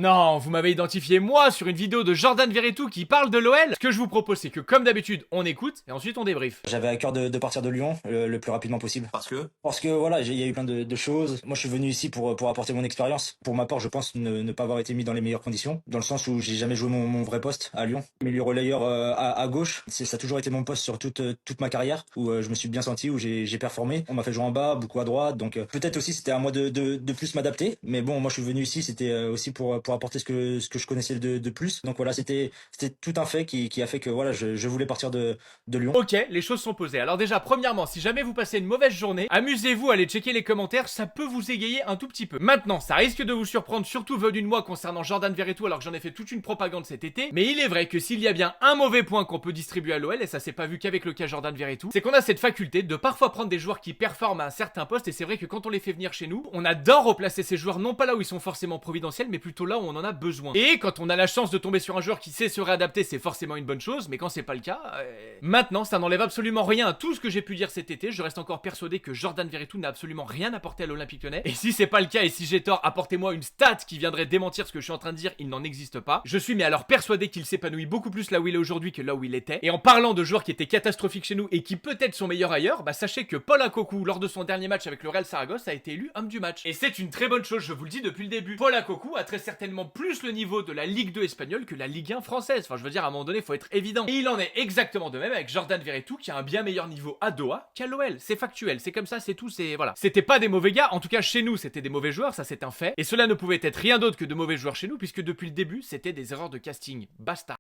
Non, vous m'avez identifié moi sur une vidéo de Jordan Verretou qui parle de l'OL. Ce que je vous propose, c'est que comme d'habitude, on écoute et ensuite on débrief. J'avais à cœur de partir de Lyon le plus rapidement possible. Parce que voilà, il y a eu plein de choses. Moi, je suis venu ici pour apporter mon expérience. Pour ma part, je pense ne pas avoir été mis dans les meilleures conditions, dans le sens où j'ai jamais joué mon vrai poste à Lyon. Milieu relayeur à gauche, ça a toujours été mon poste sur toute ma carrière, où je me suis bien senti, où j'ai performé. On m'a fait jouer en bas, beaucoup à droite, donc peut-être aussi c'était à moi de plus m'adapter. Mais bon, moi je suis venu ici, c'était aussi pour apporter ce que je connaissais de plus. Donc voilà, c'était tout un fait qui a fait que voilà, je voulais partir de Lyon. Ok, les choses sont posées. Alors déjà, premièrement, si jamais vous passez une mauvaise journée, amusez-vous à aller checker les commentaires, ça peut vous égayer un tout petit peu. Maintenant, ça risque de vous surprendre, surtout venu de moi concernant Jordan Verretou, alors que j'en ai fait toute une propagande cet été. Mais il est vrai que s'il y a bien un mauvais point qu'on peut distribuer à l'OL, et ça s'est pas vu qu'avec le cas Jordan Verretou, c'est qu'on a cette faculté de parfois prendre des joueurs qui performent à un certain poste, et c'est vrai que quand on les fait venir chez nous, on adore replacer ces joueurs non pas là où ils sont forcément providentiels, mais plutôt là où on en a besoin. Et quand on a la chance de tomber sur un joueur qui sait se réadapter, c'est forcément une bonne chose, mais quand c'est pas le cas, maintenant, ça n'enlève absolument rien à tout ce que j'ai pu dire cet été. Je reste encore persuadé que Jordan Verretou n'a absolument rien apporté à l'Olympique Lyonnais. Et si c'est pas le cas et si j'ai tort, apportez-moi une stat qui viendrait démentir ce que je suis en train de dire, il n'en existe pas. Je suis mais alors persuadé qu'il s'épanouit beaucoup plus là où il est aujourd'hui que là où il était. Et en parlant de joueurs qui étaient catastrophiques chez nous et qui peut-être sont meilleurs ailleurs, bah sachez que Paul Akokou, lors de son dernier match avec le Real Saragosse, a été élu homme du match. Et c'est une très bonne chose, je vous le dis depuis le début. Paul Akokou a très certainement plus le niveau de la Ligue 2 espagnole que la Ligue 1 française. Enfin, je veux dire, à un moment donné, faut être évident. Et il en est exactement de même avec Jordan Verretou qui a un bien meilleur niveau à Doha qu'à l'OL. C'est factuel, c'est comme ça, c'est tout, c'est voilà. C'était pas des mauvais gars, en tout cas chez nous, c'était des mauvais joueurs, ça c'est un fait. Et cela ne pouvait être rien d'autre que de mauvais joueurs chez nous, puisque depuis le début, c'était des erreurs de casting. Basta.